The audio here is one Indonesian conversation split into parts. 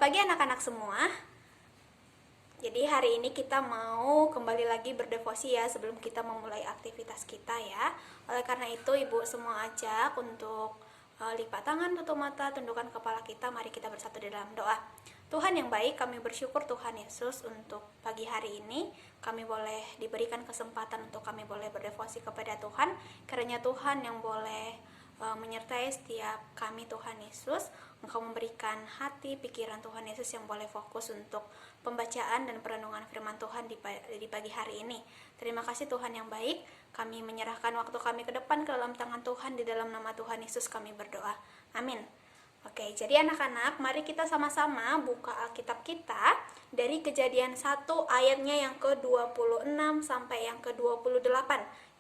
pagi anak-anak semua. Jadi hari ini kita mau kembali lagi berdevosi ya sebelum kita memulai aktivitas kita ya. Oleh karena itu ibu semua ajak untuk lipat tangan, tutup mata, tundukkan kepala kita. Mari kita bersatu di dalam doa. Tuhan yang baik, kami bersyukur Tuhan Yesus untuk pagi hari ini kami boleh diberikan kesempatan untuk kami boleh berdevosi kepada Tuhan. Kiranya Tuhan yang boleh menyertai setiap kami Tuhan Yesus. Engkau memberikan hati, pikiran Tuhan Yesus yang boleh fokus untuk pembacaan dan perenungan firman Tuhan di pagi hari ini. Terima kasih Tuhan yang baik. Kami menyerahkan waktu kami ke depan ke dalam tangan Tuhan. Di dalam nama Tuhan Yesus kami berdoa. Amin. Oke, jadi anak-anak, mari kita sama-sama buka Alkitab kita dari Kejadian 1 ayatnya yang ke-26 sampai yang ke-28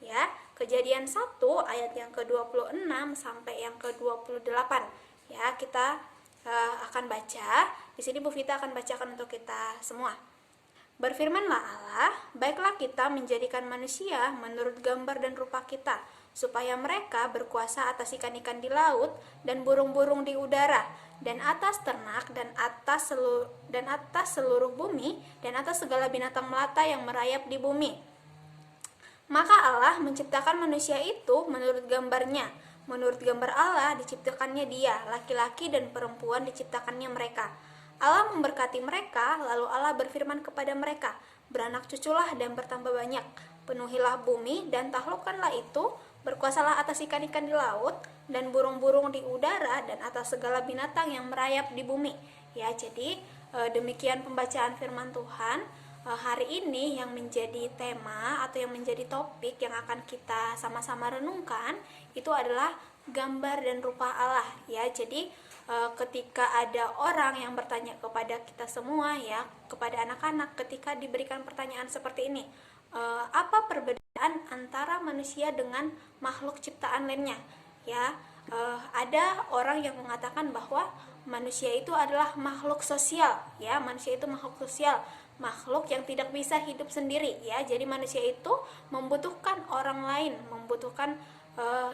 ya. Kejadian 1 ayat yang ke-26 sampai yang ke-28 ya. Kita akan baca. Di sini Bu Vita akan bacakan untuk kita semua. Berfirmanlah Allah, baiklah kita menjadikan manusia menurut gambar dan rupa kita, supaya mereka berkuasa atas ikan-ikan di laut dan burung-burung di udara, dan atas ternak, dan atas seluruh bumi, dan atas segala binatang melata yang merayap di bumi. Maka Allah menciptakan manusia itu menurut gambarnya. Menurut gambar Allah diciptakannya dia, laki-laki dan perempuan diciptakannya mereka. Allah memberkati mereka, lalu Allah berfirman kepada mereka, beranak cuculah dan bertambah banyak, penuhilah bumi dan taklukkanlah itu, berkuasalah atas ikan-ikan di laut dan burung-burung di udara dan atas segala binatang yang merayap di bumi. Ya, jadi demikian pembacaan firman Tuhan. Hari ini yang menjadi tema atau yang menjadi topik yang akan kita sama-sama renungkan itu adalah gambar dan rupa Allah ya. Jadi ketika ada orang yang bertanya kepada kita semua ya, kepada anak-anak, ketika diberikan pertanyaan seperti ini, apa perbedaan antara manusia dengan makhluk ciptaan lainnya ya. Ada orang yang mengatakan bahwa manusia itu adalah makhluk sosial ya. Manusia itu makhluk sosial, makhluk yang tidak bisa hidup sendiri ya. Jadi manusia itu membutuhkan orang lain, membutuhkan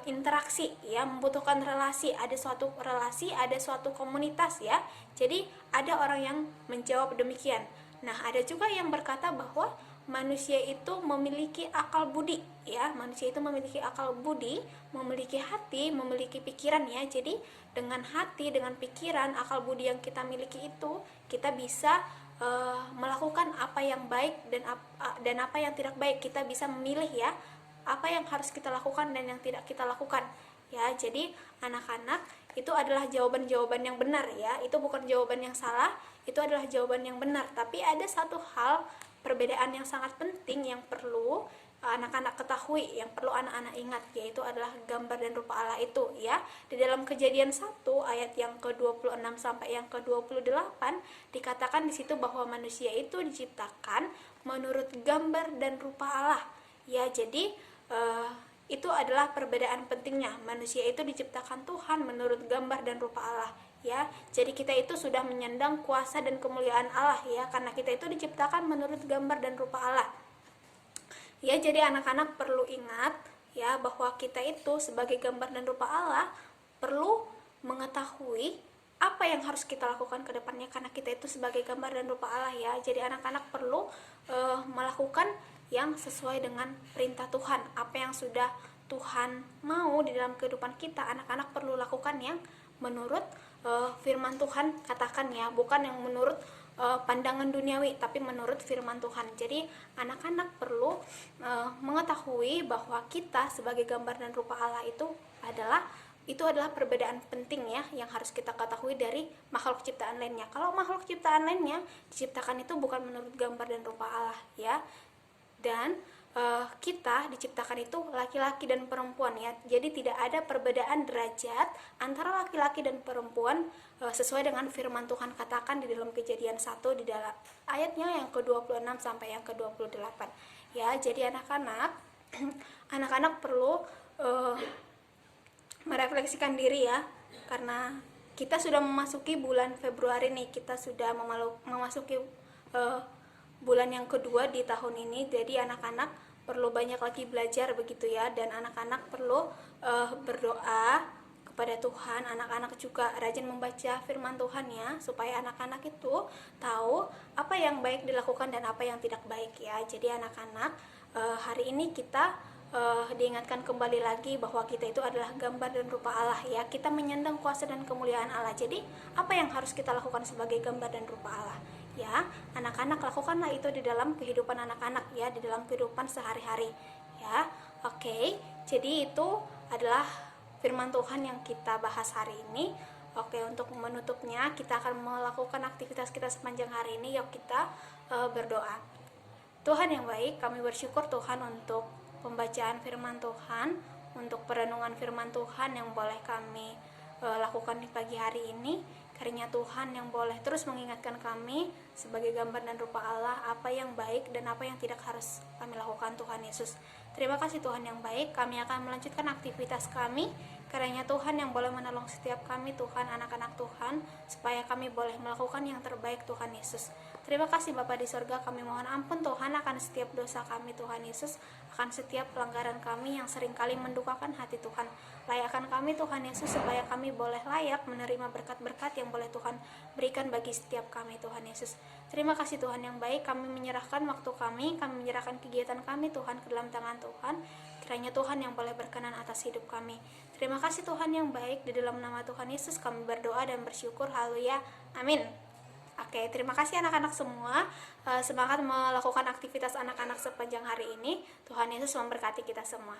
interaksi ya, membutuhkan relasi, ada suatu relasi, ada suatu komunitas ya. Jadi ada orang yang menjawab demikian. Nah, ada juga yang berkata bahwa manusia itu memiliki akal budi ya. Manusia itu memiliki akal budi, memiliki hati, memiliki pikiran ya. Jadi dengan hati, dengan pikiran, akal budi yang kita miliki itu, kita bisa melakukan apa yang baik dan apa yang tidak baik. Kita bisa memilih ya, apa yang harus kita lakukan dan yang tidak kita lakukan ya. Jadi anak-anak, itu adalah jawaban-jawaban yang benar ya. Itu bukan jawaban yang salah, itu adalah jawaban yang benar. Tapi ada satu hal, perbedaan yang sangat penting yang perlu anak-anak ketahui, yang perlu anak-anak ingat, yaitu adalah gambar dan rupa Allah itu ya. Di dalam Kejadian 1 ayat yang ke-26 sampai yang ke-28 dikatakan di situ bahwa manusia itu diciptakan menurut gambar dan rupa Allah ya. Jadi itu adalah perbedaan pentingnya. Manusia itu diciptakan Tuhan menurut gambar dan rupa Allah ya. Jadi kita itu sudah menyandang kuasa dan kemuliaan Allah ya, karena kita itu diciptakan menurut gambar dan rupa Allah ya. Jadi anak-anak perlu ingat ya, bahwa kita itu sebagai gambar dan rupa Allah perlu mengetahui apa yang harus kita lakukan ke depannya, karena kita itu sebagai gambar dan rupa Allah ya. Jadi anak-anak perlu melakukan yang sesuai dengan perintah Tuhan. Apa yang sudah Tuhan mau di dalam kehidupan kita, anak-anak perlu lakukan yang menurut firman Tuhan katakan ya, bukan yang menurut pandangan duniawi, tapi menurut firman Tuhan. Jadi anak-anak perlu mengetahui bahwa kita sebagai gambar dan rupa Allah itu adalah perbedaan penting ya, yang harus kita ketahui dari makhluk ciptaan lainnya. Kalau makhluk ciptaan lainnya diciptakan itu bukan menurut gambar dan rupa Allah ya. Dan kita diciptakan itu laki-laki dan perempuan ya. Jadi tidak ada perbedaan derajat antara laki-laki dan perempuan sesuai dengan firman Tuhan katakan di dalam Kejadian 1 di dalam ayatnya yang ke-26 sampai yang ke-28 ya. Jadi anak-anak anak-anak perlu merefleksikan diri ya, karena kita sudah memasuki bulan Februari nih. Kita sudah memasuki bulan yang kedua di tahun ini. Jadi anak-anak perlu banyak lagi belajar begitu ya, dan anak-anak perlu berdoa kepada Tuhan, anak-anak juga rajin membaca firman Tuhan ya, supaya anak-anak itu tahu apa yang baik dilakukan dan apa yang tidak baik ya. Jadi anak-anak, hari ini kita diingatkan kembali lagi bahwa kita itu adalah gambar dan rupa Allah ya. Kita menyandang kuasa dan kemuliaan Allah. Jadi apa yang harus kita lakukan sebagai gambar dan rupa Allah? Ya, anak-anak lakukanlah itu di dalam kehidupan anak-anak ya, di dalam kehidupan sehari-hari ya. Oke, jadi itu adalah firman Tuhan yang kita bahas hari ini. Oke, untuk menutupnya kita akan melakukan aktivitas kita sepanjang hari ini. Yuk kita berdoa. Tuhan yang baik, kami bersyukur Tuhan untuk pembacaan firman Tuhan, untuk perenungan firman Tuhan yang boleh kami lakukan di pagi hari ini. Karunia Tuhan yang boleh terus mengingatkan kami sebagai gambar dan rupa Allah apa yang baik dan apa yang tidak harus kami lakukan, Tuhan Yesus. Terima kasih Tuhan yang baik, kami akan melanjutkan aktivitas kami. Karunia Tuhan yang boleh menolong setiap kami, Tuhan, anak-anak Tuhan, supaya kami boleh melakukan yang terbaik, Tuhan Yesus. Terima kasih Bapa di sorga, kami mohon ampun Tuhan akan setiap dosa kami, Tuhan Yesus, akan setiap pelanggaran kami yang seringkali mendukakan hati Tuhan. Layakkan kami Tuhan Yesus supaya kami boleh layak menerima berkat-berkat yang boleh Tuhan berikan bagi setiap kami, Tuhan Yesus. Terima kasih Tuhan yang baik, kami menyerahkan waktu kami menyerahkan kegiatan kami Tuhan ke dalam tangan Tuhan. Kiranya Tuhan yang boleh berkenan atas hidup kami. Terima kasih Tuhan yang baik, di dalam nama Tuhan Yesus kami berdoa dan bersyukur. Haleluya, amin. Oke, terima kasih anak-anak semua. Semangat melakukan aktivitas anak-anak sepanjang hari ini. Tuhan Yesus memberkati kita semua.